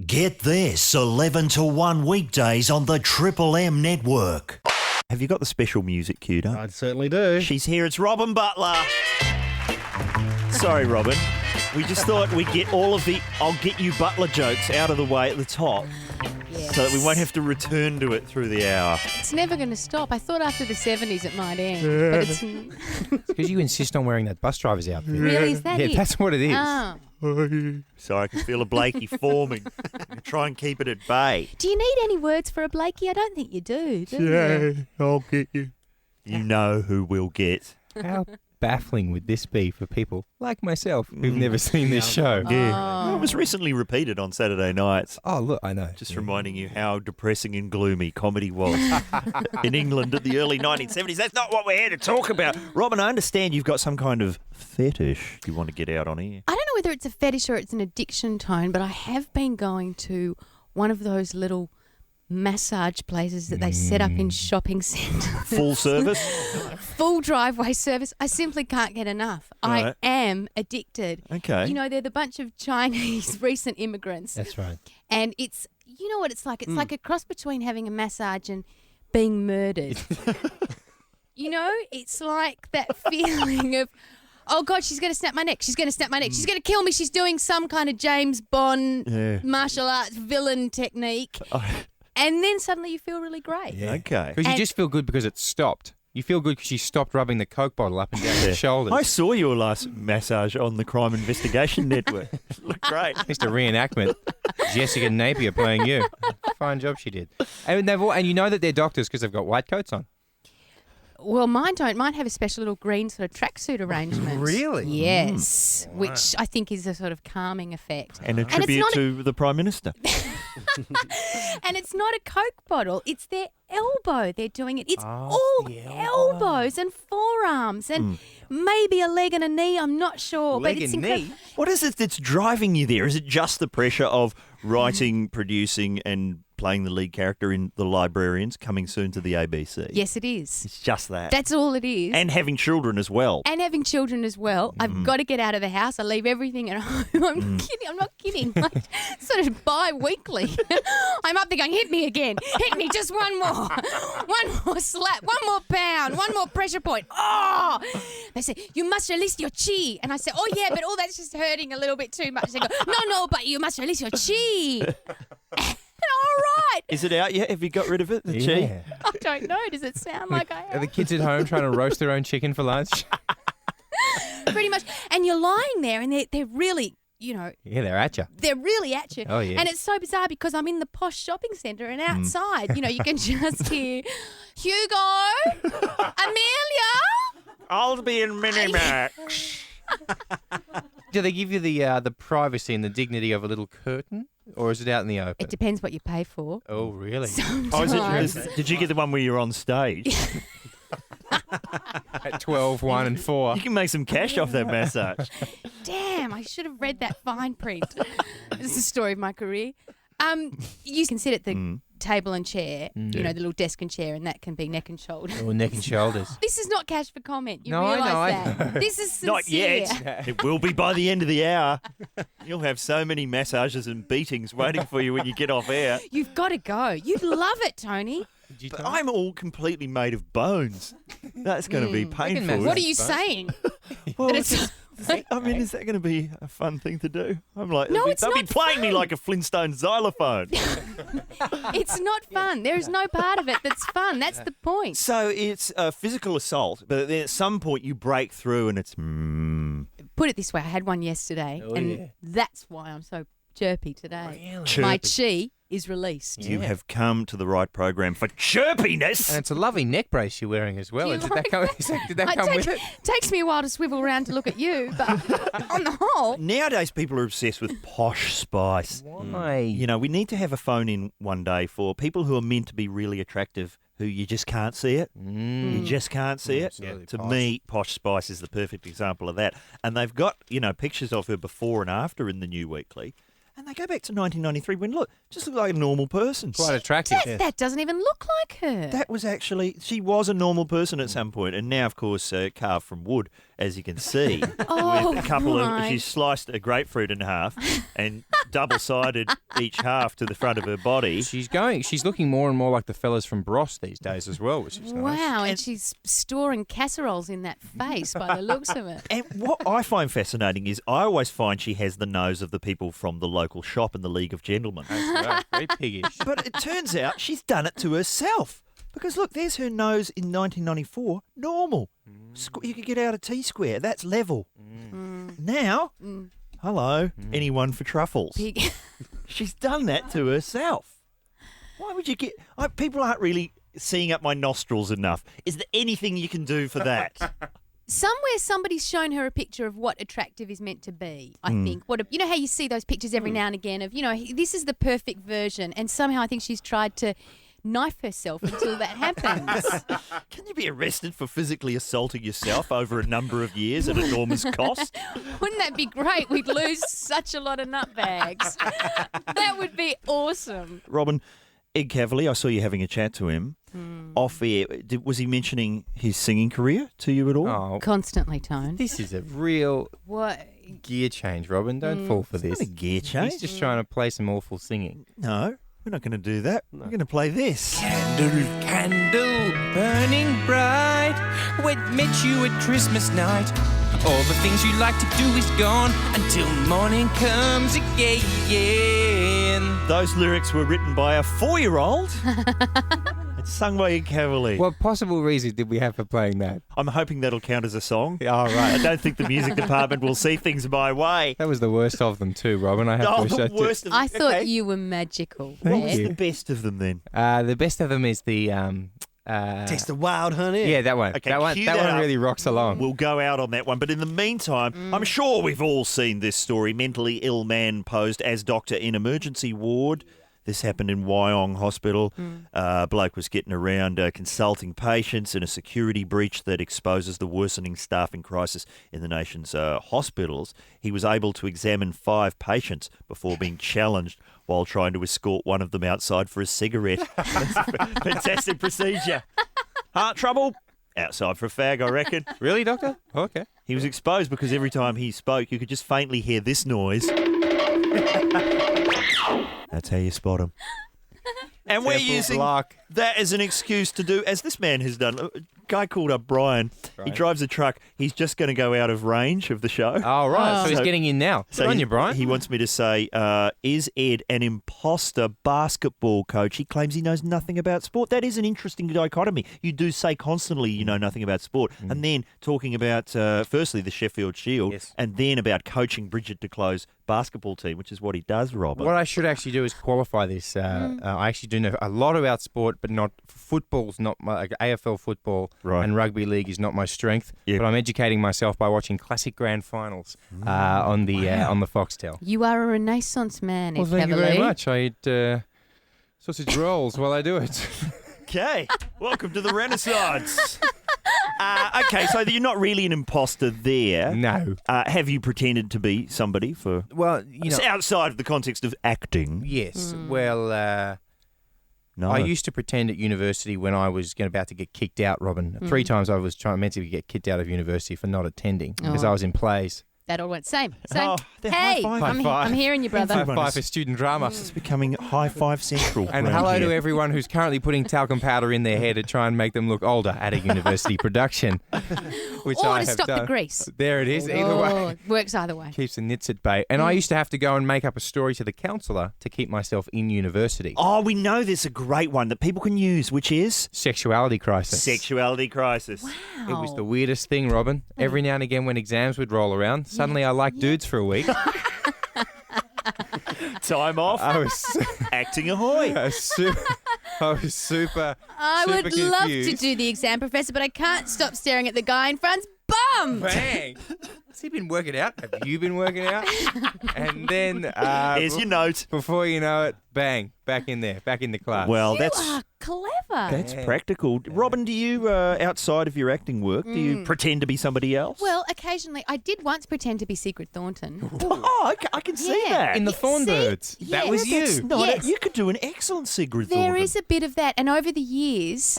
Get this 11 to 1 weekdays on the Triple M network. Have you got the special music queued up? I certainly do. She's here. It's Robyn Butler. Sorry, Robyn. We just thought we'd get all of the I'll get you Butler jokes out of the way at the top. Yes. So that we won't have to return to it through the hour. It's never going to stop. I thought after the 70s it might end. But it's Because you insist on wearing that bus driver's outfit. really, is that Yeah, it? that's what it is. Oh. Sorry, I can feel a Blakey forming. Try and keep it at bay. Do you need any words for a Blakey? I don't think you do you? I'll get you. You know who we'll get. How baffling would this be for people like myself who've never seen this show? Yeah. Oh. Well, it was recently repeated on Saturday nights. Oh, look, I know. Just reminding you how depressing and gloomy comedy was in England in the early 1970s. That's not what we're here to talk about. Robyn, I understand you've got some kind of fetish you want to get out on here. I don't know whether it's a fetish or it's an addiction tone, but I have been going to one of those little massage places that they set up in shopping centres. Full service? Full driveway service. I simply can't get enough. I Right. am addicted. Okay. You know, they're the bunch of Chinese recent immigrants. That's right. And it's, you know what it's like? It's like a cross between having a massage and being murdered. You know, it's like that feeling of, oh, God, she's going to snap my neck. She's going to snap my neck. She's going to kill me. She's doing some kind of James Bond martial arts villain technique. And then suddenly you feel really great. Yeah. Okay. Because you And- just feel good because it stopped. You feel good because she stopped rubbing the Coke bottle up and down your shoulders. I saw your last massage on the Crime Investigation Network. It looked great. Just a reenactment. Jessica Napier playing you. Fine job she did. And and you know that they're doctors because they've got white coats on. Well, mine don't. Mine have a special little green sort of tracksuit arrangement. Really? Yes, which I think is a sort of calming effect. And a it's tribute not to the Prime Minister. And it's not a Coke bottle. It's their elbow. They're doing it. It's all the elbows and forearms and maybe a leg and a knee. I'm not sure. Leg but it's and incredible. knee? What is it that's driving you there? Is it just the pressure of writing, producing and playing the lead character in The Librarians, coming soon to the ABC? Yes, it is. It's just that. That's all it is. And having children as well. And having children as well. I've got to get out of the house. I leave everything at home. I'm kidding. I'm not kidding. Like, sort of bi-weekly. I'm up there going, hit me again. Hit me just one more. One more slap. One more pound. One more pressure point. Oh! They say, you must release your chi. And I say, oh, yeah, but all that's just hurting a little bit too much. They go, no, but you must release your chi. All right. Is it out yet? Have you got rid of it? The chi? Yeah. I don't know. Does it sound like I Are have? the kids at home trying to roast their own chicken for lunch? Pretty much. And you're lying there and they're really, you know, Yeah, they're at you. they're really at you. Oh, yeah. And it's so bizarre because I'm in the posh shopping centre and outside, you know, you can just hear, Hugo, Amelia. I'll be in Minimax. Do they give you the privacy and the dignity of a little curtain, or is it out in the open? It depends what you pay for. Oh, really? Oh, Sometimes. did you get the one where you're on stage? At 12, 1 and 4. You can make some cash off that massage. Damn, I should have read that fine print. This is the story of my career. You can sit at the table and chair, you know, the little desk and chair, and that can be neck and shoulder. Or neck and shoulders. This is not cash for comment. You No, I realise know. that. This is sincere. Not yet. It will be by the end of the hour. You'll have so many massages and beatings waiting for you when you get off air. You've got to go. You'd love it, Tony. But I'm all completely made of bones. That's going to be painful. massage. What are you Both. saying? Well, That it's- I mean, is that going to be a fun thing to do? I'm like, No, they'll it's be not playing me fun. like a Flintstone xylophone. It's not fun. There is no part of it that's fun. That's the point. So it's a physical assault, but then at some point you break through and it's Put it this way, I had one yesterday, Oh, and yeah. that's why I'm so chirpy today. Chirpy. My chi is released. You have come to the right program for chirpiness. And it's a lovely neck brace you're wearing as well. Do you Did like did that come with it? Takes me a while to swivel around to look at you, but on the whole, Nowadays, people are obsessed with posh spice. Why? You know, we need to have a phone in one day for people who are meant to be really attractive, who you just can't see it. You just can't see it. Absolutely To posh. me, Posh Spice is the perfect example of that. And they've got, you know, pictures of her before and after in the New Weekly. And they go back to 1993 when, look, just looked like a normal person. Quite attractive. That doesn't even look like her. That was actually, she was a normal person at some point, and now, of course, carved from wood, as you can see. Oh, with a couple of, my. she's sliced a grapefruit in half and double-sided each half to the front of her body. She's looking more and more like the fellas from Bros these days as well, which is nice. Wow, and she's storing casseroles in that face by the looks of it. And what I find fascinating is I always find she has the nose of the people from the local shop in the League of Gentlemen. That's right. Very piggish. But it turns out she's done it to herself. Because, look, there's her nose in 1994, normal. You could get out a T-square. That's level. Now, hello, anyone for truffles? Pig. She's done that to herself. Why would you get... people aren't really seeing up my nostrils enough. Is there anything you can do for that? Somewhere somebody's shown her a picture of what attractive is meant to be, I think. You know how you see those pictures every now and again of, this is the perfect version, and somehow I think she's tried to knife herself until that happens. Can you be arrested for physically assaulting yourself over a number of years at enormous cost? Wouldn't that be great? We'd lose such a lot of nutbags. That would be awesome. Robyn, Ed Cavalier, I saw you having a chat to him off air. Was he mentioning his singing career to you at all? Oh, Constantly, Tone. this is a real What? gear change, Robyn. Don't fall for this. Not a gear change. He's just trying to play some awful singing. No, we're not going to do that. We're going to play this. Candle, candle, burning bright. What met you at Christmas night? All the things you like to do is gone until morning comes again. Those lyrics were written by a 4-year-old. It's sung by Ed Cavalier. What possible reason did we have for playing that? I'm hoping that'll count as a song. All right. I don't think the music department will see things my way. That was the worst of them too, Robyn. I have Oh, to the admit. worst of them. I thought Okay. you were magical. What was Ed. the best of them then? The best of them is the Takes the wild honey. yeah, that one. Okay, that one. cue That that one up. really rocks along. We'll go out on that one. But in the meantime, I'm sure we've all seen this story. Mentally ill man posed as doctor in emergency ward. This happened in Wyong Hospital. Bloke was getting around consulting patients in a security breach that exposes the worsening staffing crisis in the nation's hospitals. He was able to examine 5 patients before being challenged while trying to escort one of them outside for a cigarette. That's a fantastic procedure. Heart trouble? Outside for a fag, I reckon. Really, Doctor? Okay. He was exposed because every time he spoke, you could just faintly hear this noise. That's how you spot him. And we're Simple using block. that as an excuse to do, as this man has done. A guy called up Brian. He Right. drives a truck. He's just going to go out of range of the show. Oh, right. So he's So- getting in now. Good So on he- you, Brian. He wants me to say, is Ed an imposter basketball coach? He claims he knows nothing about sport. That is an interesting dichotomy. You do say constantly you know nothing about sport, and then talking about, firstly, the Sheffield Shield, Yes. and then about coaching Bridget DeClose's basketball team, which is what he does, Robyn. What I should actually do is qualify this. I actually do know a lot about sport, but not football's not my like AFL football Right. and rugby league is not my strength. Yeah. But I'm educating myself by watching classic grand finals on the Foxtel. You are a Renaissance man, Well, Ed thank you Cavalier. very much. I eat sausage rolls while I do it. Okay, welcome to the Renaissance. Okay, so you're not really an imposter there. No. Have you pretended to be somebody for Well, you know. outside of the context of acting? Yes. Well, No. I used to pretend at university when I was about to get kicked out, Robyn. 3 times I was meant to get kicked out of university for not attending because I was in plays. That all went same. Oh, they're Hey, high-five. I'm High-five. hearing you, brother. High Everyone five is- for student drama. It's becoming high five central. And around hello here. to everyone who's currently putting talcum powder in their hair to try and make them look older at a university production, which Or I to have stop done. the grease. There it is. Either way, Oh, works either way. keeps the nits at bay. And I used to have to go and make up a story to the counsellor to keep myself in university. Oh, we know there's a great one that people can use, which is Sexuality crisis. sexuality crisis. It was the weirdest thing, Robyn. Every now and again, when exams would roll around, suddenly I liked dudes for a week. Time off. I was Acting ahoy. I was super. I super would love to confused. do the exam, Professor, but I can't stop staring at the guy in front's bum. Bang! Has he been working out? Have you been working out? And then Here's your note. before you know it, bang, back in there, back in the class. Well, You that's are clever. that's practical. Robyn, do you, outside of your acting work, do you pretend to be somebody else? Well, occasionally. I did once pretend to be Sigrid Thornton. Oh, I can see Yeah. that. in the Thornbirds. See? That was Yes. you. Not Yes. You could do an excellent Sigrid There Thornton. is a bit of that. And over the years,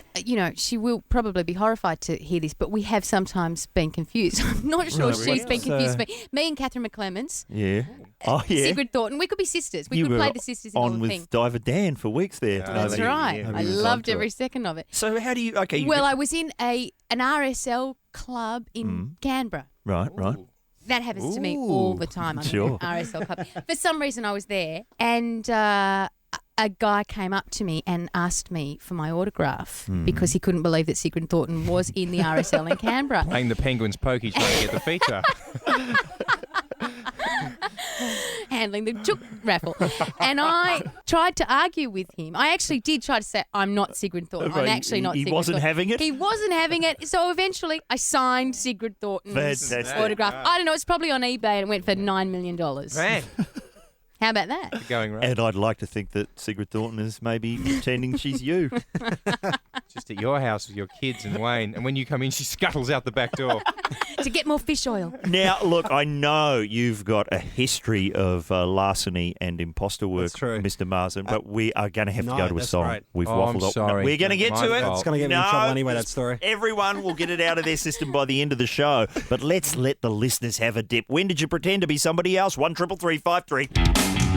she will probably be horrified to hear this, but we have sometimes been confused. I'm not sure Really? she's been confused. Me and Catherine McClemens, Yeah. Oh, yeah. Sigrid Thornton, we could be sisters. We you could were play the sisters in all on the with thing. Diver Dan for weeks there. That's yeah, right. yeah, I he was loved onto every it. second of it. So how do you... Okay. Well, I was in an RSL club in Canberra. Right. That happens to me all the time. I'm in an RSL club. For some reason, I was there, and a guy came up to me and asked me for my autograph because he couldn't believe that Sigrid Thornton was in the RSL in Canberra. Playing the Penguins pokey trying to get the feature. Handling the chook raffle. And I tried to argue with him. I actually did try to say, I'm not Sigrid Thornton. I'm Right, actually not he Sigrid wasn't Thornton. having it? He wasn't having it. So eventually I signed Sigrid Thornton's Fantastic. autograph. I don't know. It's probably on eBay and it went for $9 million. Man, How about that? going right. And I'd like to think that Sigrid Thornton is maybe pretending she's you. Just at your house with your kids and Wayne. And when you come in, she scuttles out the back door. To get more fish oil. Now, look, I know you've got a history of larceny and imposter work, That's true. Mr. Marsden, but we are going to have to No, go to a that's song. right. We've Oh, I'm waffled up. sorry. We're going to get My to it. fault. It's going to get me in trouble anyway, that story. Everyone will get it out of their system by the end of the show. But let's let the listeners have a dip. When did you pretend to be somebody else? 133353.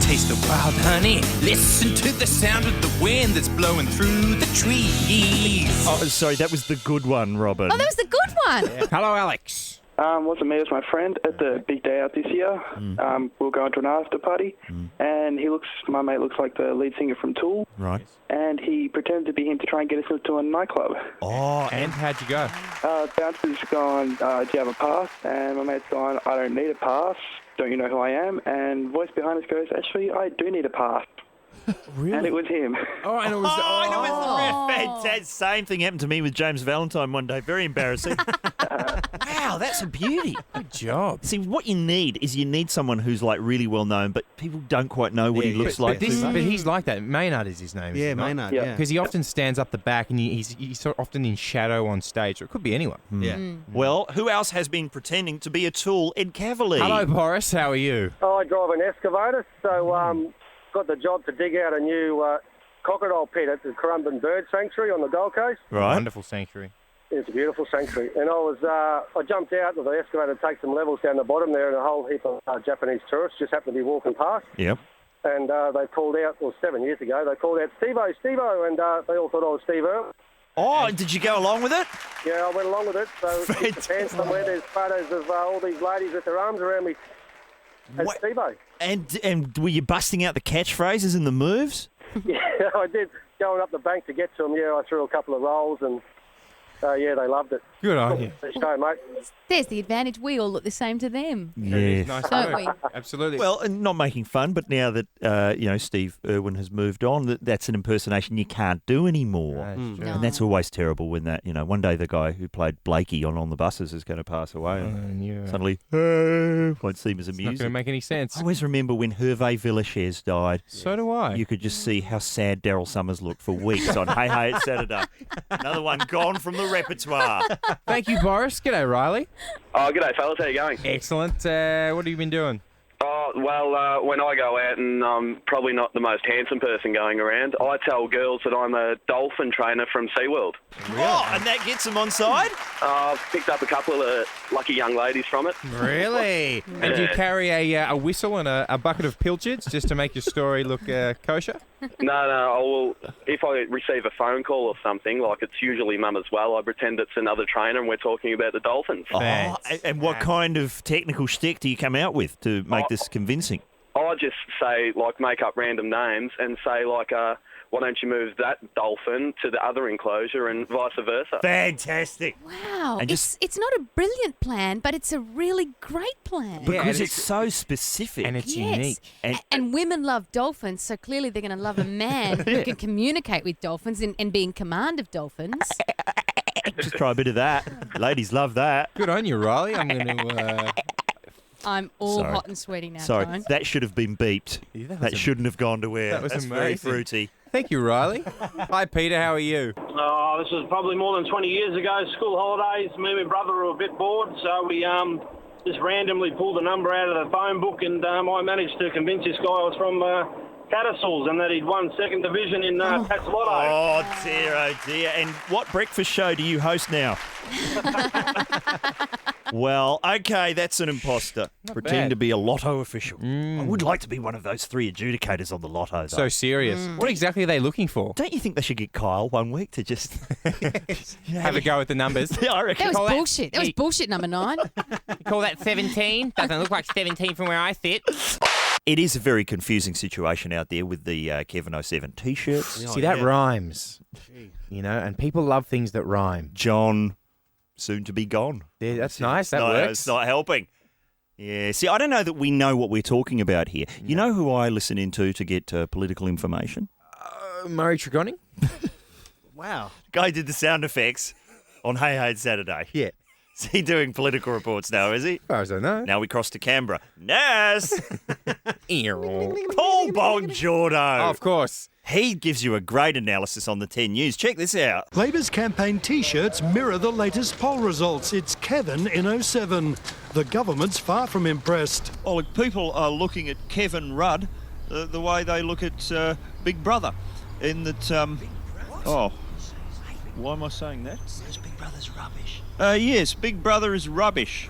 Taste the wild honey. Listen to the sound of the wind that's blowing through the trees. Oh, sorry, that was the good one, Robyn. Oh, that was the good one. Hello, Alex. Wasn't me, it was my friend at the big day out this year. We were going to an after party, and my mate looks like the lead singer from Tool, Right. and he pretended to be him to try and get us into a nightclub. Oh, And how'd you go? Bouncer's gone, do you have a pass? And my mate's gone, I don't need a pass. Don't you know who I am? And voice behind us goes, actually, I do need a pass. really? And it was him. Oh, and it was... Fantastic. Same thing happened to me with James Valentine one day. Very embarrassing. Wow, that's a beauty. Good job. See, what you need is someone who's like really well known, but people don't quite know what he looks like. But he's like that. Maynard is his name. Yeah, Maynard. Yeah. Yeah. Because he often stands up the back and he's sort of often in shadow on stage. Or it could be anyone. Yeah. Well, who else has been pretending to be a tool? Ed Cavalier. Hello, Boris. How are you? I drive an excavator, so got the job to dig out a new crocodile pit at the Currumbin Bird Sanctuary on the Gold Coast. Right. Wonderful sanctuary. It's a beautiful sanctuary. And I jumped out with the excavator to take some levels down the bottom there, and a whole heap of Japanese tourists just happened to be walking past. Yep. And they called out, 7 years ago, they called out, Steve-O, and they all thought I was Steve Earle. Oh, did you go along with it? Yeah, I went along with it. So in the pants somewhere, there's photos of all these ladies with their arms around me as What? Steve-O. And were you busting out the catchphrases and the moves? Yeah, I did. Going up the bank to get to them, I threw a couple of rolls and, they loved it. Good on you. Good show, mate. There's the advantage. We all look the same to them. Yeah. Nice Don't work. we? Absolutely. Well, and not making fun, but now that Steve Irwin has moved on, that's an impersonation you can't do anymore. That's true. No. And that's always terrible when that, one day the guy who played Blakey on the Buses is going to pass away. And Yeah. suddenly, won't seem as It's not amusing. going to make any sense. I always remember when Hervé Villachez died. So do I. You could just see how sad Daryl Summers looked for weeks on Hey Hey It's Saturday. Another one gone from the repertoire. Thank you, Boris. G'day, Riley. Oh, g'day, fellas. How you going? Excellent. What have you been doing? Oh, well, when I go out and I'm probably not the most handsome person going around, I tell girls that I'm a dolphin trainer from SeaWorld. Oh, and that gets them on side? I've picked up a couple of lucky young ladies from it. Really? And do you carry a whistle and a bucket of pilchards just to make your story look kosher? No, if I receive a phone call or something, like it's usually mum as well, I pretend it's another trainer and we're talking about the dolphins. Oh, and what kind of technical shtick do you come out with to make this convincing? I just say, make up random names and say, why don't you move that dolphin to the other enclosure and vice versa. Fantastic. Wow. And It's not a brilliant plan, but it's a really great plan. Because and it's so specific. And it's Yes. unique. And women love dolphins, so clearly they're going to love a man who can communicate with dolphins and be in command of dolphins. Just try a bit of that. Ladies love that. Good on you, Riley. I'm going to I'm all Sorry. hot and sweaty now, Sorry, Tone. that should have been beeped. Yeah, that shouldn't have gone to air. That was That's amazing. very fruity. Thank you, Riley. Hi, Peter. How are you? Oh, this was probably more than 20 years ago. School holidays. Me and my brother were a bit bored, so we just randomly pulled a number out of the phone book, and I managed to convince this guy I was from Tattersalls and that he'd won second division in Tats Lotto. Oh dear. And what breakfast show do you host now? Well, okay, that's an imposter. Pretending bad. to be a lotto official. I would like to be one of those 3 adjudicators on the lotto, though. So serious. What exactly are they looking for? Don't you think they should get Kyle one week to just Have a go at the numbers. Yeah, I reckon. That was Call that- bullshit. That was bullshit, number 9. Call that 17? Doesn't look like 17 from where I sit. It is a very confusing situation out there with the Kevin 07 T-shirts. See, that rhymes. You know, and people love things that rhyme. John, soon to be gone. Yeah, that's nice. That No, works. it's not helping. Yeah, see, I don't know that we know what we're talking about here. You know who I listen into to get political information? Murray Tregonning? Wow. Guy who did the sound effects on Hey Hey It's Saturday. Yeah. Is he doing political reports now, is he? As far as I know. Now we cross to Canberra. Nas! Oh, Paul Bongiorno. of course. He gives you a great analysis on the 10 News. Check this out. Labor's campaign T-shirts mirror the latest poll results. It's Kevin in 07. The government's far from impressed. Oh, look, people are looking at Kevin Rudd the way they look at Big Brother. In that, oh, why am I saying that? Because Big Brother's rubbish. Yes, Big Brother is rubbish.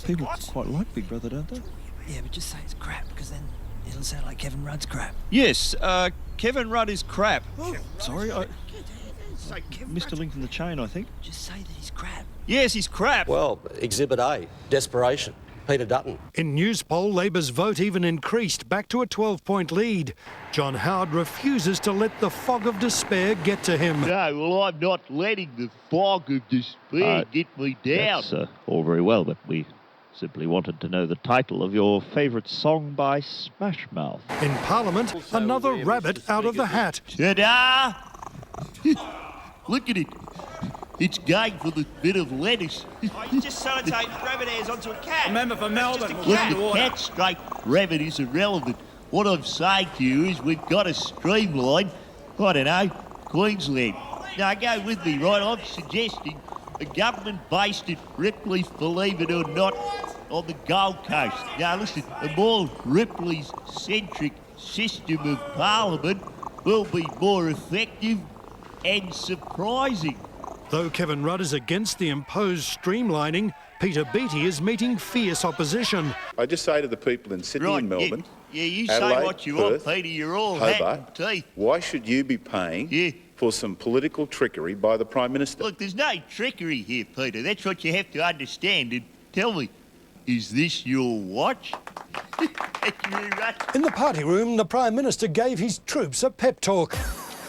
People quite like Big Brother, don't they? Yeah, but just say it's crap, because then it'll sound like Kevin Rudd's crap. Yes, Kevin Rudd is crap. Oh, sorry, I missed a link in the chain, I think. Just say that he's crap. Yes, he's crap. Well, Exhibit A, desperation. Peter Dutton. In News poll, Labor's vote even increased, back to a 12-point lead. John Howard refuses to let the fog of despair get to him. No, well, I'm not letting the fog of despair get me down. That's all very well, but we simply wanted to know the title of your favourite song by Smash Mouth. In Parliament, another rabbit out of the hat. Ta-da! Look at it. It's going for the bit of lettuce. You just sellotape rabbit hairs onto a cat. Member for Melbourne. Look, the cat straight rabbit is irrelevant. What I'm saying to you is we've got to streamline, I don't know, Queensland. Now, go with me, right? I'm suggesting a government based at Ripley's, believe it or not, on the Gold Coast. Now, listen, a more Ripley's-centric system of parliament will be more effective and surprising. Though Kevin Rudd is against the imposed streamlining, Peter Beattie is meeting fierce opposition. I just say to the people in Sydney and Melbourne, yeah, you Adelaide, say what you Perth, want, Peter, you're all hat Hobart, and teeth. why should you be paying for some political trickery by the Prime Minister? Look, there's no trickery here, Peter. That's what you have to understand. And tell me, is this your watch? Thank you very much. In the party room, the Prime Minister gave his troops a pep talk.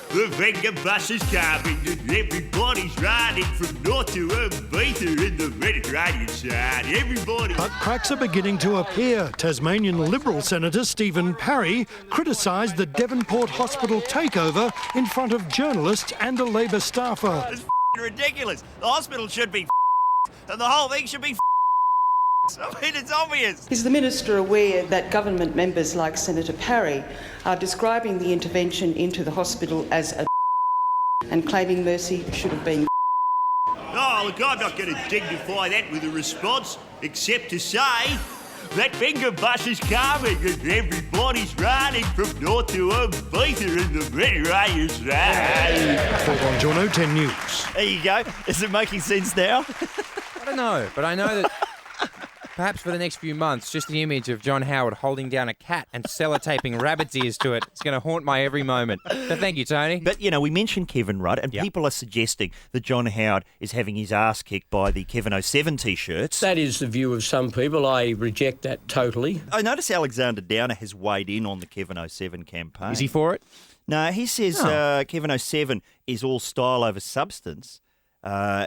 The finger bus is coming and everybody's riding from north to Ibiza in the Mediterranean side. Everybody... But cracks are beginning to appear. Tasmanian Liberal Senator Stephen Parry criticised the Devonport Hospital takeover in front of journalists and a Labor staffer. It's ridiculous. The hospital should be and the whole thing should be I mean, it's obvious. Is the Minister aware that government members like Senator Parry are describing the intervention into the hospital as a and claiming Mercy should have been? Oh, look, I'm not going to dignify that with a response, except to say that finger bus is coming and everybody's riding from north to Ibiza in the Mediterranean side. For Bongiorno 10 News. There you go. Is it making sense now? I don't know, but I know that perhaps for the next few months, just the image of John Howard holding down a cat and sellotaping rabbit's ears to it is going to haunt my every moment. So thank you, Tony. But, you know, we mentioned Kevin Rudd, and people are suggesting that John Howard is having his ass kicked by the Kevin 07 T-shirts. That is the view of some people. I reject that totally. I notice Alexander Downer has weighed in on the Kevin 07 campaign. Is he for it? No, he says Kevin 07 is all style over substance.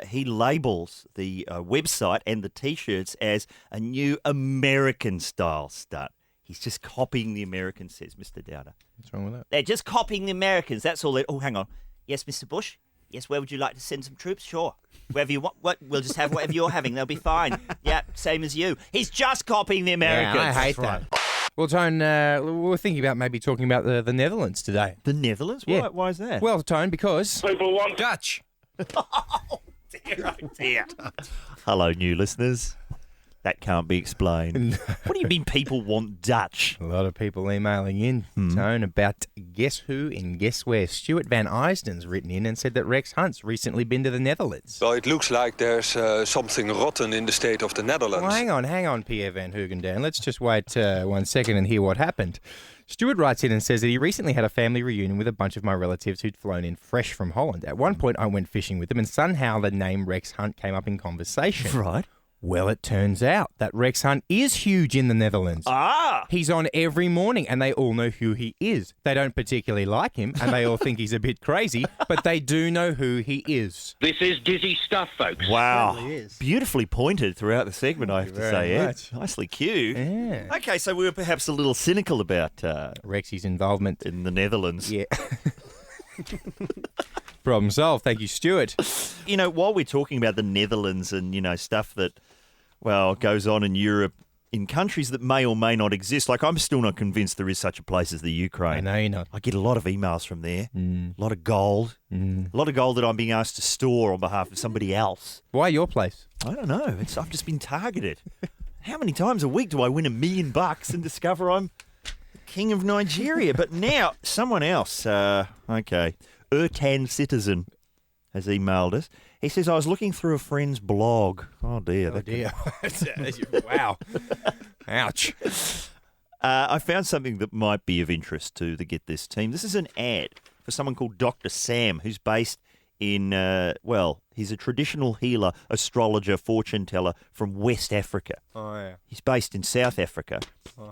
He labels the website and the T-shirts as a new American-style stunt. He's just copying the Americans, says Mr. Downer. What's wrong with that? They're just copying the Americans. That's all. Oh, hang on. Yes, Mr. Bush? Yes, where would you like to send some troops? Sure. Wherever you want. What? We'll just have whatever you're having. They'll be fine. Yeah, same as you. He's just copying the Americans. Yeah, I hate that. Well, Tone, we're thinking about maybe talking about the Netherlands today. The Netherlands? Yeah. Why is that? Well, Tone, because... People want Dutch. Oh, dear. Hello, new listeners. That can't be explained. What do you mean people want Dutch? A lot of people emailing in, Tone, about guess who and guess where. Stuart Van Eysden's written in and said that Rex Hunt's recently been to the Netherlands. Well, it looks like there's something rotten in the state of the Netherlands. Well, hang on, Pierre Van Hoogendown. Let's just wait 1 second and hear what happened. Stuart writes in and says that he recently had a family reunion with a bunch of my relatives who'd flown in fresh from Holland. At one point, I went fishing with them, and somehow the name Rex Hunt came up in conversation. Right. Well, it turns out that Rex Hunt is huge in the Netherlands. Ah! He's on every morning, and they all know who he is. They don't particularly like him, and they all think he's a bit crazy, but they do know who he is. This is dizzy stuff, folks. Wow. It really is. Beautifully pointed throughout the segment, I have to say, Ed. much. Nicely cued. Yeah. Okay, so we were perhaps a little cynical about Rexy's involvement in the Netherlands. Yeah. Problem solved. Thank you, Stuart. You know, while we're talking about the Netherlands and, stuff that, well, goes on in Europe, in countries that may or may not exist, like I'm still not convinced there is such a place as the Ukraine. I know you're not. I get a lot of emails from there, a lot of gold, a lot of gold that I'm being asked to store on behalf of somebody else. Why your place? I don't know. I've just been targeted. How many times a week do I win $1 million and discover I'm the king of Nigeria? But now, someone else, Ertan Citizen has emailed us. He says, I was looking through a friend's blog. Oh, dear. Oh, dear. Wow. Ouch. I found something that might be of interest to the Get This team. This is an ad for someone called Dr. Sam, who's based in, he's a traditional healer, astrologer, fortune teller from West Africa. Oh, yeah. He's based in South Africa.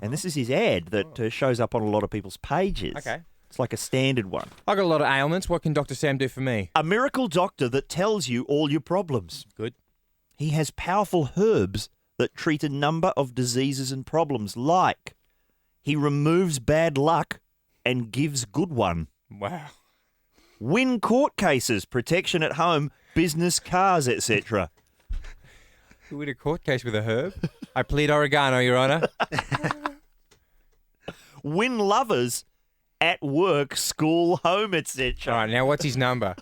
And this is his ad that shows up on a lot of people's pages. Okay. It's like a standard one. I got a lot of ailments. What can Dr. Sam do for me? A miracle doctor that tells you all your problems. Good. He has powerful herbs that treat a number of diseases and problems, like he removes bad luck and gives good one. Wow. Win court cases, protection at home, business, cars, etc. You win a court case with a herb? I plead oregano, Your Honour. Win lovers at work, school, home, etc. All right, now what's his number?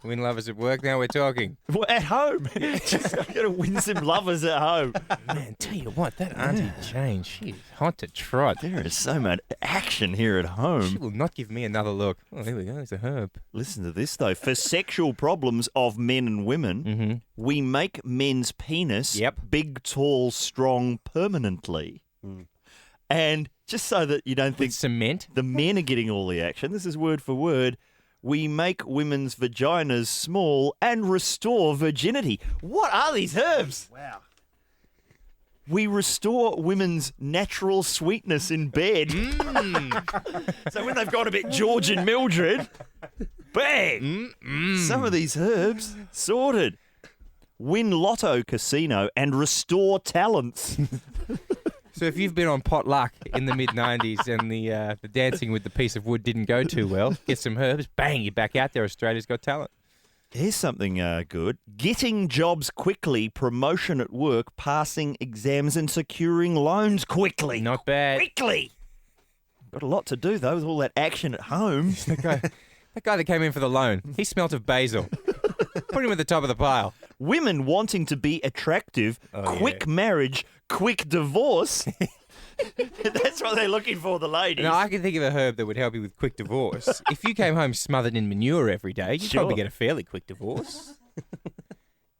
Win lovers at work, now we're talking. Well, at home. Just got to win some lovers at home. Man, tell you what, that Auntie Jane, she's hot to trot. There is so much action here at home. She will not give me another look. Oh, here we go, there's a herb. Listen to this, though. For sexual problems of men and women, we make men's penis big, tall, strong permanently. And just so that you don't think cement, the men are getting all the action, this is word for word, we make women's vaginas small and restore virginity. What are these herbs? Wow. We restore women's natural sweetness in bed. So when they've gone a bit George and Mildred, bang! Some of these herbs sorted. Win Lotto Casino and restore talents. So if you've been on potluck in the mid-90s and the dancing with the piece of wood didn't go too well, get some herbs, bang, you're back out there. Australia's Got Talent. Here's something good. Getting jobs quickly, promotion at work, passing exams and securing loans quickly. Not bad. Quickly. Got a lot to do, though, with all that action at home. That guy that came in for the loan, he smelt of basil. Put him at the top of the pile. Women wanting to be attractive, quick marriage, quick divorce. That's what they're looking for, the ladies. Now, I can think of a herb that would help you with quick divorce. If you came home smothered in manure every day, you'd probably get a fairly quick divorce.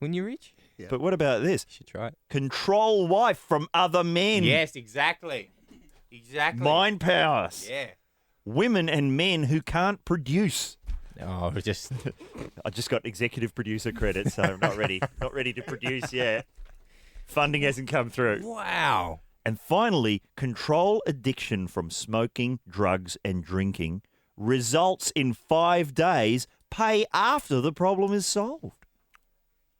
Wouldn't you, Rich? Yeah. But what about this? You should try it. Control wife from other men. Yes, exactly. Exactly. Mind powers. Yeah. Women and men who can't produce. Oh, just I just got executive producer credit, so I'm not ready. Not ready to produce yet. Funding hasn't come through. Wow. And finally, control addiction from smoking, drugs, and drinking. Results in 5 days. Pay after the problem is solved.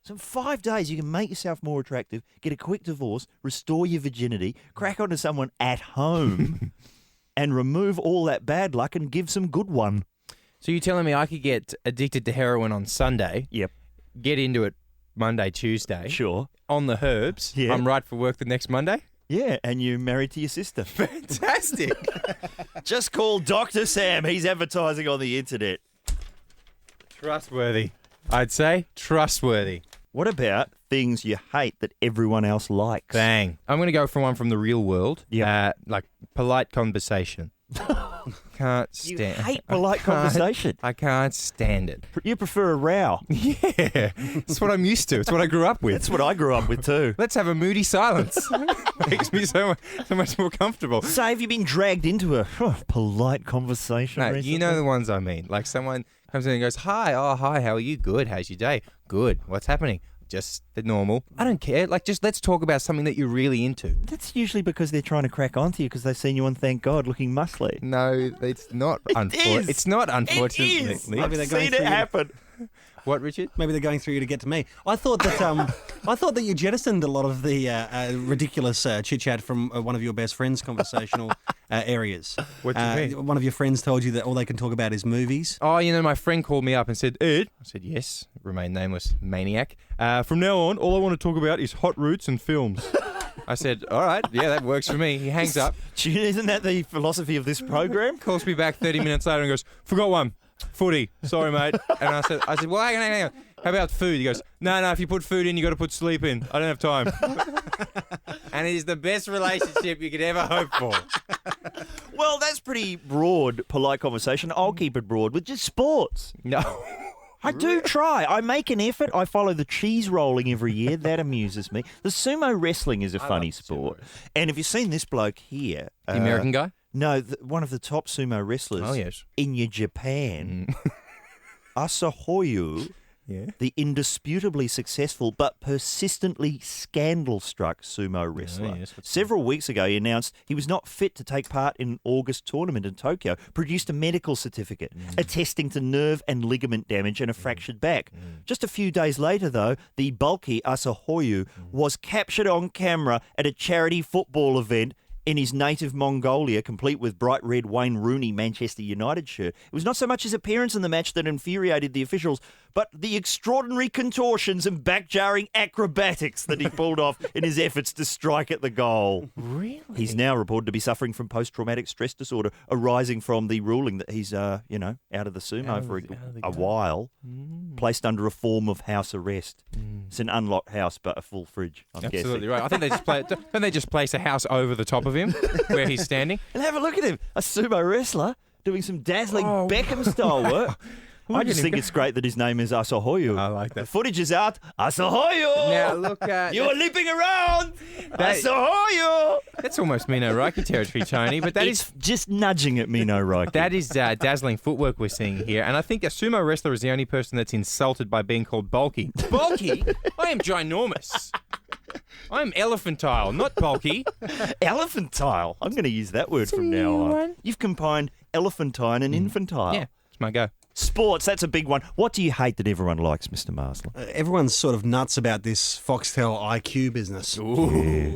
So in 5 days, you can make yourself more attractive, get a quick divorce, restore your virginity, crack onto someone at home, and remove all that bad luck and give some good one. So you're telling me I could get addicted to heroin on Sunday? Yep. Get into it Monday, Tuesday. Sure. On the herbs. Yeah. I'm right for work the next Monday? Yeah, and you're married to your sister. Fantastic. Just call Dr. Sam. He's advertising on the internet. Trustworthy. I'd say trustworthy. What about things you hate that everyone else likes? Bang. I'm going to go for one from the real world. Yeah. Like polite conversation. Can't stand. You hate polite conversation. I can't stand it. You prefer a row. Yeah. It's what I'm used to. It's what I grew up with. That's what I grew up with too. Let's have a moody silence. Makes me so much more comfortable. So have you been dragged into a polite conversation No, recently? you know the ones I mean. Like someone comes in and goes, "Hi, hi, how are you? Good. How's your day? Good. What's happening? Just the normal. I don't care. Like, just let's talk about something that you're really into." That's usually because they're trying to crack onto you because they've seen you on Thank God looking muscly. No, it's not. is. It's not, unfortunately. It is. Maybe they're I've going seen through it you. happen. What, Richard? Maybe they're going through you to get to me. I thought that you jettisoned a lot of the ridiculous chit chat from one of your best friends' conversational areas. What do you mean? One of your friends told you that all they can talk about is movies. Oh, my friend called me up and said, "Ed," I said, "Yes," remain nameless maniac. "From now on, all I want to talk about is hot roots and films." I said, "All right, yeah, that works for me." He hangs up. Isn't that the philosophy of this program? Calls me back 30 minutes later and goes, "Forgot one. Footy. Sorry, mate." And I said, "Well, hang on. How about food?" He goes, No, if you put food in, you got to put sleep in. I don't have time." And it is the best relationship you could ever hope for. Well, that's pretty broad, polite conversation. I'll keep it broad with just sports. No. I do try. I make an effort. I follow the cheese rolling every year. That amuses me. The sumo wrestling is a funny sport. And if you've seen this bloke here... The American guy? No, one of the top sumo wrestlers. Oh, yes. In Japan. Asahoyu, the indisputably successful but persistently scandal-struck sumo wrestler. yes, Several weeks ago, he announced he was not fit to take part in an August tournament in Tokyo, produced a medical certificate attesting to nerve and ligament damage and a fractured back. Just a few days later, though, the bulky Asahoyu was captured on camera at a charity football event in his native Mongolia, complete with bright red Wayne Rooney Manchester United shirt. It was not so much his appearance in the match that infuriated the officials, but the extraordinary contortions and back-jarring acrobatics that he pulled off in his efforts to strike at the goal. Really? He's now reported to be suffering from post-traumatic stress disorder arising from the ruling that he's, out of the sumo for a while, placed under a form of house arrest. It's an unlocked house, but a full fridge, I'm Absolutely guessing. right. I think don't they just place a house over the top of him where he's standing? And have a look at him, a sumo wrestler doing some dazzling Beckham-style work. I just think it's great that his name is Asahoyu. I like that. The footage is out. Asahoyu! Now, look, you're leaping around! Asahoyu! That's almost Mino Reiki territory, Tony, but that It's is just nudging at Mino Reiki. that is dazzling footwork we're seeing here, and I think a sumo wrestler is the only person that's insulted by being called bulky. Bulky? I am ginormous. I'm elephantile, not bulky. Elephantile. I'm going to use that word from now on. You've combined elephantine and infantile. Yeah, it's my go. Sports, that's a big one. What do you hate that everyone likes, Mr. Marsland? Everyone's sort of nuts about this Foxtel IQ business,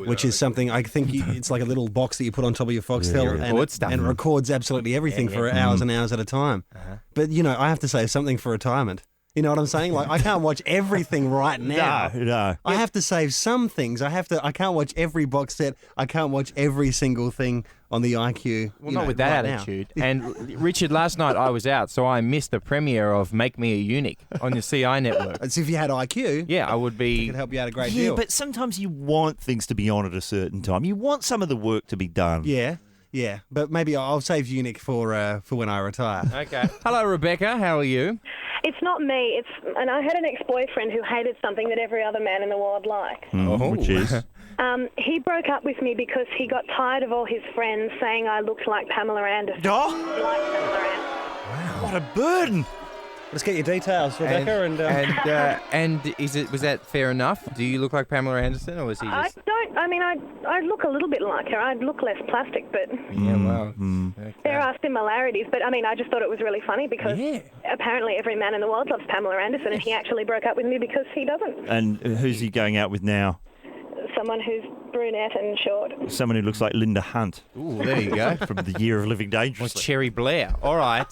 which is something I think it's like a little box that you put on top of your Foxtel and it records absolutely everything for hours and hours at a time. But, I have to say something for retirement. You know what I'm saying? Like, I can't watch everything right now. No. I have to save some things. I can't watch every box set. I can't watch every single thing on the IQ. Well, not with that attitude. And Richard, last night I was out, so I missed the premiere of Make Me a Eunuch on the CI network. As if you had IQ. Yeah, I would be. It could help you out a great deal. Yeah, but sometimes you want things to be on at a certain time. You want some of the work to be done. Yeah, but maybe I'll save Eunuch for when I retire. Okay. Hello, Rebecca. How are you? It's not me. And I had an ex-boyfriend who hated something that every other man in the world liked. Which is? He broke up with me because he got tired of all his friends saying I looked like Pamela Anderson. Oh. Like Pamela Anderson. What a burden. Let's get your details, Rebecca. And was that fair enough? Do you look like Pamela Anderson, or was he just? I look a little bit like her. I look less plastic, but Okay. there are similarities. But I just thought it was really funny because apparently every man in the world loves Pamela Anderson, and he actually broke up with me because he doesn't. And who's he going out with now? Someone who's brunette and short. Someone who looks like Linda Hunt. Ooh, there you go. From the Year of Living Or Dangerously. Cherry Blair. All right.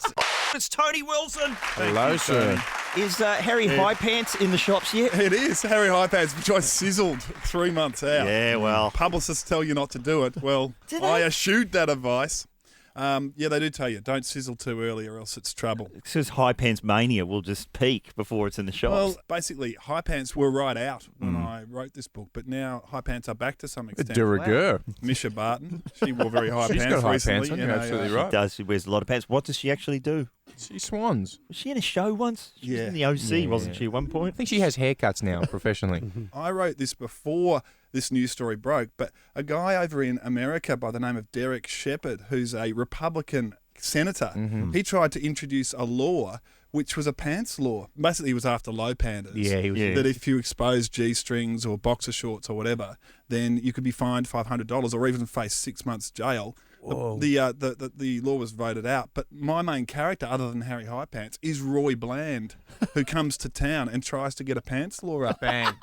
It's Tony Wilson. Hello, sir. Is Harry High Pants in the shops yet? It is Harry High Pants, which I sizzled 3 months out. Yeah, well. Publicists tell you not to do it. Well, I eschewed that advice. Yeah, they do tell you, don't sizzle too early or else it's trouble. It says High Pants Mania will just peak before it's in the shops. Well, basically, High Pants were right out when I wrote this book, but now High Pants are back to some extent. De rigueur. Misha Barton, she wore very high She's pants got high recently. pants on, you're absolutely right. She does. She wears a lot of pants. What does she actually do? She swans. Was she in a show once? She was in the OC, wasn't she, at one point? I think she has haircuts now professionally. I wrote this before this news story broke, but a guy over in America by the name of Derek Shepherd, who's a Republican senator, he tried to introduce a law which was a pants law. Basically, he was after low panders. Yeah, he was. That if you expose G-strings or boxer shorts or whatever, then you could be fined $500 or even face 6 months jail. The law was voted out. But my main character, other than Harry High Pants, is Roy Bland, who comes to town and tries to get a pants law up. Bang.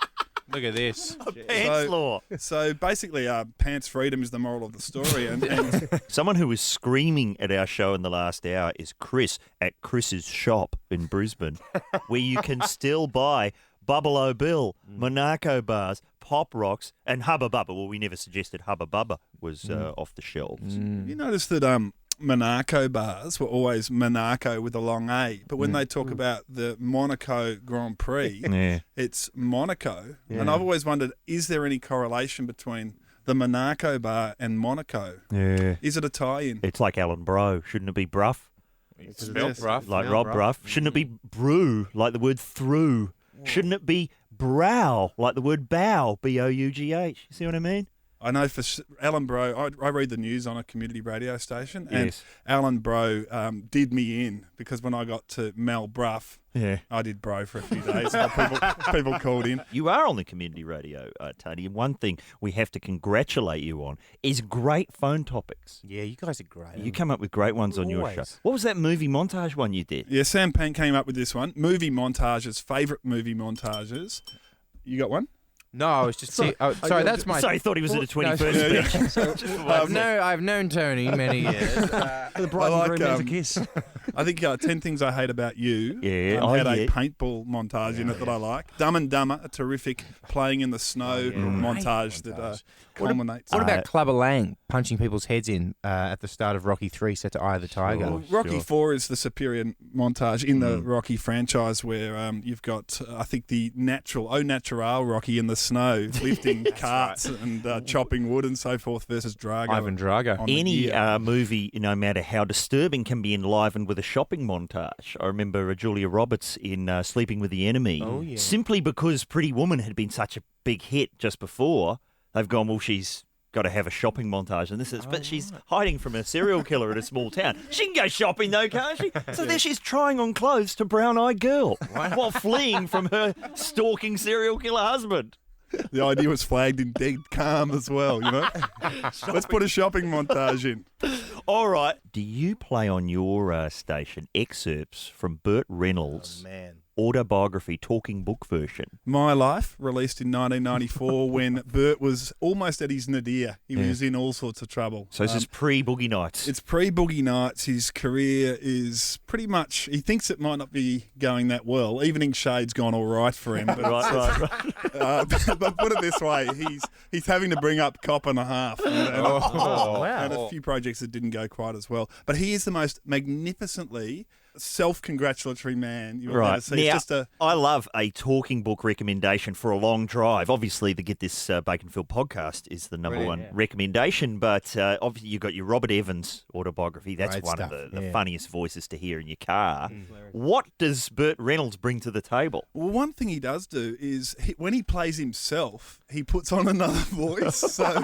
Look at this. Pants law. So basically, pants freedom is the moral of the story. And Someone who was screaming at our show in the last hour is Chris at Chris's shop in Brisbane, where you can still buy Bubble O Bill, Monaco bars, Pop Rocks, and Hubba Bubba. Well, we never suggested Hubba Bubba was off the shelves. You notice that Monaco bars were always Monaco with a long A, but when they talk about the Monaco Grand Prix, it's Monaco. Yeah. And I've always wondered, is there any correlation between the Monaco bar and Monaco? Yeah. Is it a tie-in? It's like Alan Bro. Shouldn't it be Bruff? It's spelled Bruff. Like Rob Bruff. Shouldn't it be brew, like the word through? Shouldn't it be brow, like the word bow, B-O-U-G-H? You see what I mean? I know for Alan Bro, I read the news on a community radio station, and Alan Bro did me in because when I got to Mel Bruff, I did Bro for a few days. people called in. You are on the community radio, Tony, and one thing we have to congratulate you on is great phone topics. Yeah, you guys are great. You come up with great ones on your show. What was that movie montage one you did? Yeah, Sam Payne came up with this one. Movie montages, favourite movie montages. You got one? No, I was just sorry. That's my. Sorry, I thought he was at a 21st speech. I've known Tony many years. The bride and groom has a kiss. I think 10 Things I Hate About You. Yeah, had a paintball montage in it that I like. Dumb and Dumber, a terrific playing in the snow montage that culminates. What about Clubber Lang punching people's heads in at the start of Rocky 3, set to Eye of the Tiger? Well, Rocky 4 is the superior montage in the Rocky franchise, where you've got I think the au natural Rocky in the snow lifting carts and chopping wood and so forth versus Drago. Ivan Drago. Any movie, no matter how disturbing, can be enlivened with a shopping montage. I remember Julia Roberts in Sleeping with the Enemy, simply because Pretty Woman had been such a big hit just before. They've gone, well, she's got to have a shopping montage, and but she's hiding from a serial killer in a small town. She can go shopping though, can't she? So there she's trying on clothes to Brown-Eyed Girl while fleeing from her stalking serial killer husband. The idea was flagged in dead calm as well, you know? Let's put a shopping montage in. All right. Do you play on your station excerpts from Burt Reynolds' autobiography talking book version? My Life, released in 1994 when Burt was almost at his nadir. He was in all sorts of trouble. So this is pre-Boogie Nights. It's pre-Boogie Nights. His career is pretty much, he thinks it might not be going that well. Evening Shade's gone all right for him. But but put it this way, he's having to bring up Cop and a Half and a few projects that didn't go quite as well. But he is the most magnificently self-congratulatory man you will ever see. Now, I love a talking book recommendation for a long drive. Obviously, the Get This Bacon-Filled podcast is the number one recommendation, but obviously you've got your Robert Evans autobiography. That's Great one stuff. of the funniest voices to hear in your car. What does Burt Reynolds bring to the table? Well, one thing he does do is when he plays himself, he puts on another voice. So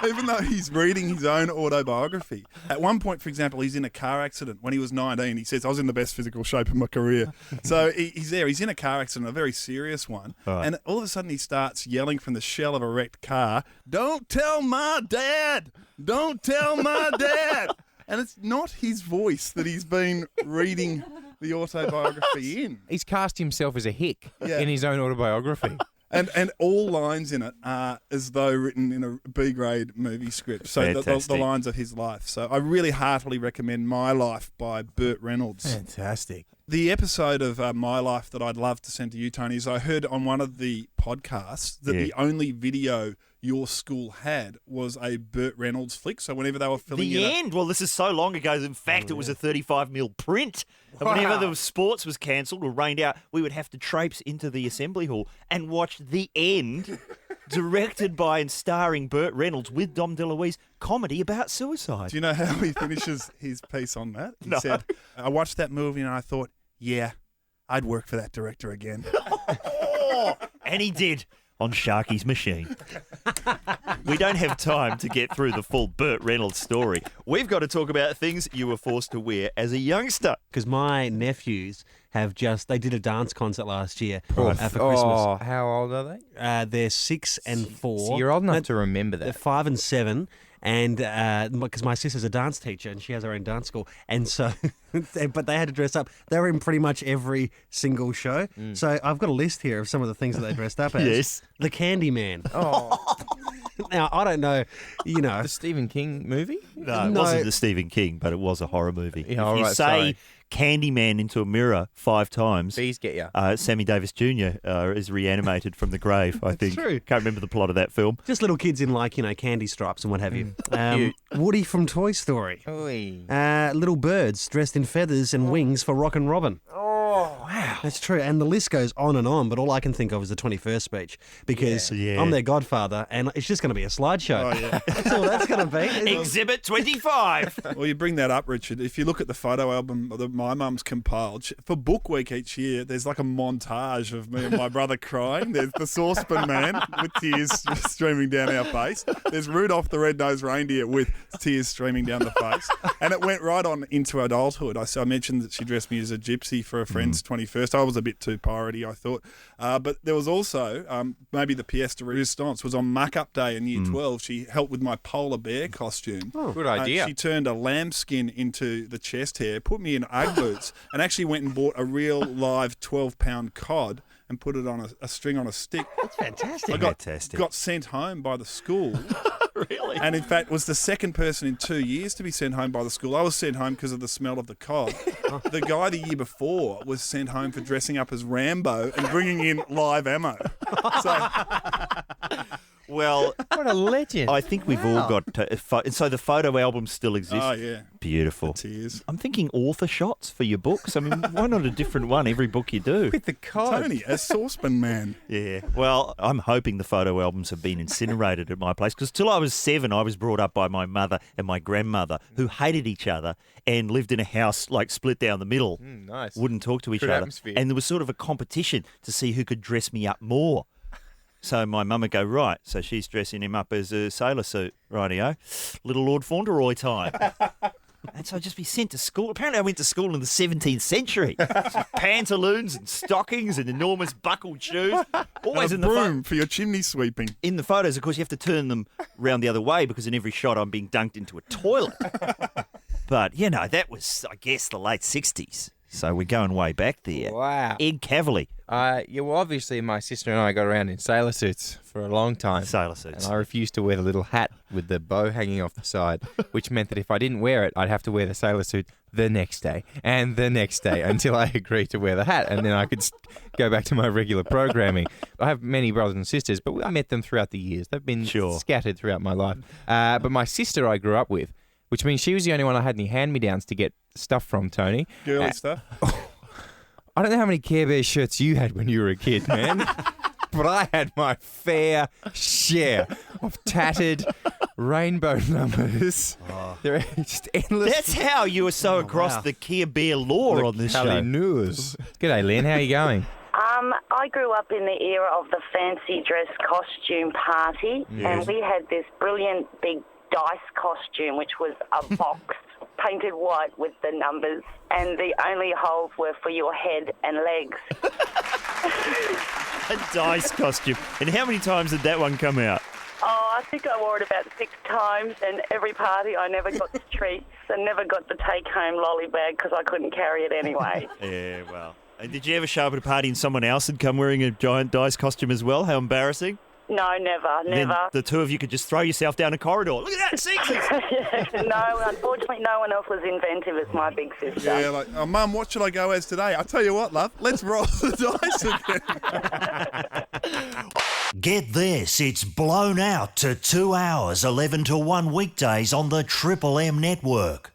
even though he's reading his own autobiography, at one point, for example, he's in a car accident when he was 19. He says, I was in the best physical shape of my career. So he's there. He's in a car accident, a very serious one. Right. And all of a sudden he starts yelling from the shell of a wrecked car, "Don't tell my dad! Don't tell my dad!" And it's not his voice that he's been reading the autobiography in. He's cast himself as a hick in his own autobiography. And all lines in it are as though written in a B-grade movie script. So the lines of his life. So I really heartily recommend My Life by Burt Reynolds. Fantastic. The episode of My Life that I'd love to send to you, Tony, is I heard on one of the podcasts that the only video your school had was a Burt Reynolds flick. So whenever they were filming The end. Well, this is so long ago. In fact, it was a 35mm print. And whenever the sports was cancelled or rained out, we would have to traipse into the assembly hall and watch The End, directed by and starring Burt Reynolds with Dom DeLuise, comedy about suicide. Do you know how he finishes his piece on that? He said, I watched that movie and I thought, yeah, I'd work for that director again. And he did. On Sharky's machine. We don't have time to get through the full Burt Reynolds story. We've got to talk about things you were forced to wear as a youngster. Because my nephews they did a dance concert last year for Christmas. Oh, how old are they? They're 6 and 4. So you're old enough to remember that. They're 5 and 7. And because my sister's a dance teacher and she has her own dance school, and so, but they had to dress up. They were in pretty much every single show. So I've got a list here of some of the things that they dressed up as. Yes, the Candyman. Oh, now I don't know, the Stephen King movie. No, it wasn't the Stephen King, but it was a horror movie. Yeah, if you say Candyman into a mirror 5 times, bees get you. Sammy Davis Jr. Is reanimated from That's I think. True. Can't remember the plot of that film. Just little kids in candy stripes and what have you. Woody from Toy Story. Little birds dressed in feathers and wings for Rock and Robin. Oh, wow. That's true. And the list goes on, but all I can think of is the 21st speech because I'm their godfather and it's just going to be a slideshow. Oh, yeah. That's all that's going to be. Exhibit 25. Well, you bring that up, Richard. If you look at the photo album that my mum's compiled, for Book Week each year, there's like a montage of me and my brother crying. There's the Saucepan Man with tears streaming down our face. There's Rudolph the Red-Nosed Reindeer with tears streaming down the face. And it went right on into adulthood. I mentioned that she dressed me as a gypsy for a friend's 21st. I was a bit too piratey, I thought. But there was also, maybe the pièce de résistance was on Muck-Up Day in Year 12. She helped with my polar bear costume. Oh, good idea. She turned a lambskin into the chest hair, put me in Ugg boots, and actually went and bought a real live 12-pound cod and put it on a string on a stick. That's fantastic. I got sent home by the school. Really? And in fact, was the second person in 2 years to be sent home by the school. I was sent home because of the smell of the cod. The guy the year before was sent home for dressing up as Rambo and bringing in live ammo. So, well, what a legend. I think we've all got and so the photo album still exists. Oh, yeah. Beautiful. The tears. I'm thinking author shots for your books. I mean, why not a different one every book you do? With the cod. Tony, a Saucepan Man. Yeah. Well, I'm hoping the photo albums have been incinerated at my place because till I was 7, I was brought up by my mother and my grandmother who hated each other and lived in a house like split down the middle. Nice. Wouldn't talk to each Good other. atmosphere. And there was sort of a competition to see who could dress me up more. So my mum would go, right, so she's dressing him up as a sailor suit, rightio. Little Lord Fauntleroy time. And so I'd just be sent to school. Apparently I went to school in the 17th century. Pantaloons and stockings and enormous buckled shoes. Always and in a the broom for your chimney sweeping. In the photos, of course, you have to turn them round the other way because in every shot I'm being dunked into a toilet. But, that was, I guess, the late 60s. So we're going way back there. Wow. Ed Cavalier. Well, obviously my sister and I got around in sailor suits for a long time. Sailor suits. And I refused to wear the little hat with the bow hanging off the side, which meant that if I didn't wear it, I'd have to wear the sailor suit the next day and the next day until I agreed to wear the hat, and then I could go back to my regular programming. I have many brothers and sisters, but I met them throughout the years. They've been scattered throughout my life. But my sister I grew up with, which means she was the only one I had any hand-me-downs to get stuff from, Tony. Girly stuff? I don't know how many Care Bear shirts you had when you were a kid, man. But I had my fair share of tattered rainbow numbers. They're just endless. That's how you were so across the Care Bear lore on this show. News. G'day, Lynn. How are you going? I grew up in the era of the fancy dress costume party, and we had this brilliant big dice costume, which was a box painted white with the numbers, and the only holes were for your head and legs. A dice costume. And how many times did that one come out? Oh, I think I wore it about 6 times, and every party I never got the treats and never got the take-home lolly bag because I couldn't carry it anyway. Yeah, well. And did you ever show up at a party and someone else had come wearing a giant dice costume as well? How embarrassing. No, never. Then the two of you could just throw yourself down a corridor. Look at that, sixes! No, unfortunately, no one else was inventive as my big sister. Yeah, like, oh, Mum, what should I go as today? I tell you what, love, let's roll the dice again. Get this, it's blown out to 2 hours, 11 to 1 weekdays on the Triple M network.